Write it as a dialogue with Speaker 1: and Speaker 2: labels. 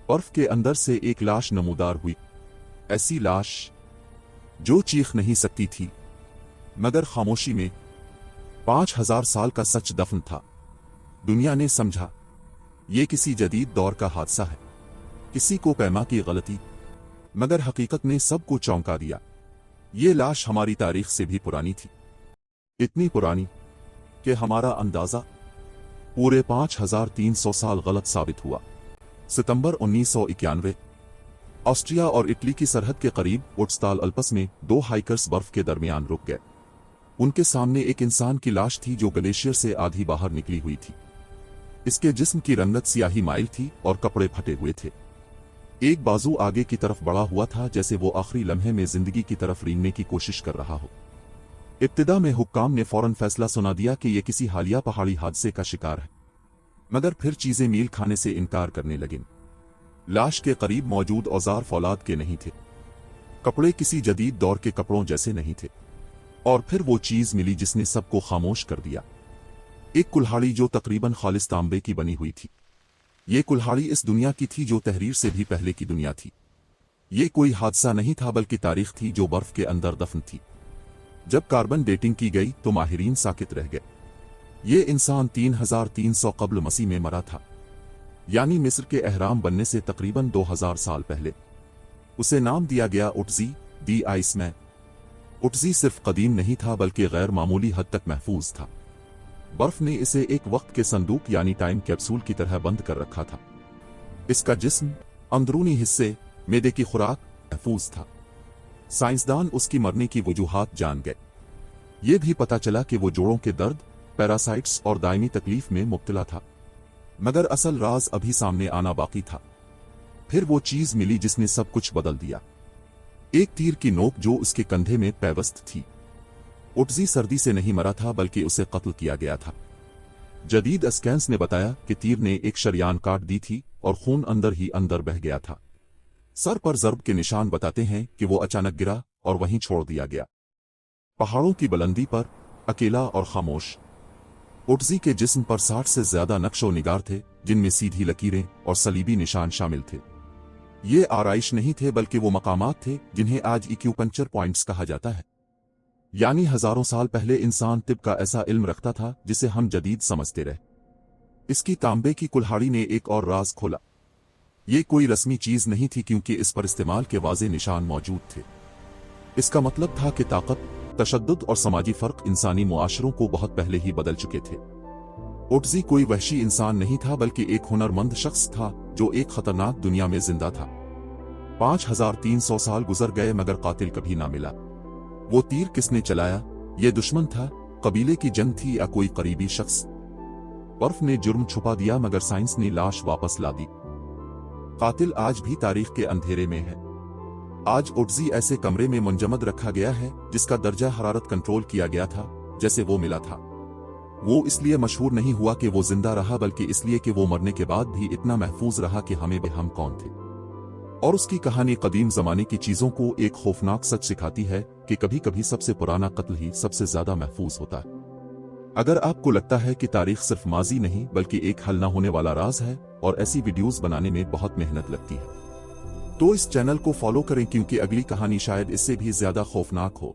Speaker 1: बर्फ के अंदर से एक लाश नमूदार हुई, ऐसी लाश जो चीख नहीं सकती थी मगर खामोशी में 5000 साल का सच दफन था। दुनिया ने समझा ये किसी जदीद दौर का हादसा है, किसी को पैमा की गलती, मगर हकीकत ने सबको चौंका दिया। ये लाश हमारी तारीख से भी पुरानी थी, इतनी पुरानी कि हमारा अंदाजा पूरे 5300 साल गलत साबित हुआ। सितंबर 1991 ऑस्ट्रिया और इटली की सरहद के करीब उट्सताल अल्प्स में दो हाइकर्स बर्फ के दरमियान रुक गए। उनके सामने एक इंसान की लाश थी जो ग्लेशियर से आधी बाहर निकली हुई थी। इसके जिस्म की रंगत सियाही माइल थी और कपड़े फटे हुए थे। एक बाजू आगे की तरफ बढ़ा हुआ था जैसे वो आखिरी लम्हे में जिंदगी की तरफ रेंगने की कोशिश कर रहा हो। इब्तिदा में हुक्काम ने फौरन फैसला सुना दिया कि यह किसी हालिया पहाड़ी हादसे का शिकार है, मगर फिर चीजें मील खाने से इनकार करने लगीं। लाश के करीब मौजूद औजार फौलाद के नहीं थे, कपड़े किसी जदीद दौर के कपड़ों जैसे नहीं थे, और फिर वो चीज मिली जिसने सबको खामोश कर दिया। एक कुल्हाड़ी जो तकरीबन खालिस तांबे की बनी हुई थी। ये कुल्हाड़ी इस दुनिया की थी जो तहरीर से भी पहले की दुनिया थी। ये कोई हादसा नहीं था बल्कि तारीख थी जो बर्फ के अंदर दफन थी। जब कार्बन डेटिंग की गई तो माहिरीन साकित रह गए। ये इंसान 3300 कब्ल मसीह में मरा था, यानी मिस्र के अहराम बनने से तकरीबन 2000 साल पहले। उसे नाम दिया गया उट्जी, दी आइसमैन। उट्जी सिर्फ कदीम नहीं था बल्कि गैर मामूली हद तक महफूज था। बर्फ ने इसे एक वक्त के संदूक यानी टाइम कैप्सूल की तरह बंद कर रखा था। इसका जिस्म, अंदरूनी हिस्से, मैदे की खुराक महफूज था। साइंसदान उसकी मरने की वजूहात जान गए। ये भी पता चला कि वो जोड़ों के दर्द, पैरासाइट्स और दायमी तकलीफ में मुब्तला था, मगर असल राज अभी सामने आना बाकी था। फिर वो चीज मिली जिसने सब कुछ बदल दिया। एक तीर की नोक जो उसके कंधे में पैवस्त थी। उट्जी सर्दी से नहीं मरा था बल्कि उसे कत्ल किया गया था। जदीद स्कैन्स ने बताया कि तीर ने एक शरियान काट दी थी और खून अंदर ही अंदर बह गया था। सर पर जर्ब के निशान बताते हैं कि वो अचानक गिरा और वहीं छोड़ दिया गया, पहाड़ों की बुलंदी पर, अकेला और खामोश। उट्जी के जिस्म पर 60 से ज्यादा नक्शो निगार थे, जिनमें सीधी लकीरें और सलीबी निशान शामिल थे। ये आराइश नहीं थे बल्कि वो मकामात थे जिन्हें आज एक्यूपंक्चर पॉइंट्स कहा जाता है। यानी हजारों साल पहले इंसान तिब का ऐसा इल्म रखता था जिसे हम जदीद समझते रहे। इसकी तांबे की कुल्हाड़ी ने एक और राज खोला। ये कोई रस्मी चीज नहीं थी क्योंकि इस पर इस्तेमाल के वाज़े निशान मौजूद थे। इसका मतलब था कि ताकत, तशद्दुद और समाजी फर्क इंसानी मुआशरों को बहुत पहले ही बदल चुके थे। उट्जी कोई वहशी इंसान नहीं था बल्कि एक हुनरमंद शख्स था जो एक खतरनाक दुनिया में जिंदा था। 5300 साल गुजर गए मगर कातिल कभी ना मिला। वो तीर किसने चलाया? ये दुश्मन था, कबीले की जंग थी या कोई करीबी शख्स? बर्फ ने जुर्म छुपा दिया मगर साइंस ने लाश वापस ला दी। कातिल आज भी तारीख के अंधेरे में है। आज उट्जी ऐसे कमरे में मुंजमद रखा गया है जिसका दर्जा हरारत कंट्रोल किया गया था जैसे वो मिला था। वो इसलिए मशहूर नहीं हुआ कि वो जिंदा रहा बल्कि इसलिए कि वो मरने के बाद भी इतना महफूज रहा कि हमें भी हम कौन थे। और उसकी कहानी कदीम जमाने की चीजों को एक खौफनाक सच सिखाती है कि कभी कभी सबसे पुराना कत्ल ही सबसे ज्यादा महफूज होता है। अगर आपको लगता है कि तारीख सिर्फ माजी नहीं बल्कि एक हल न होने वाला राज है और ऐसी वीडियोस बनाने में बहुत मेहनत लगती है, तो इस चैनल को फॉलो करें क्योंकि अगली कहानी शायद इससे भी ज्यादा खौफनाक हो।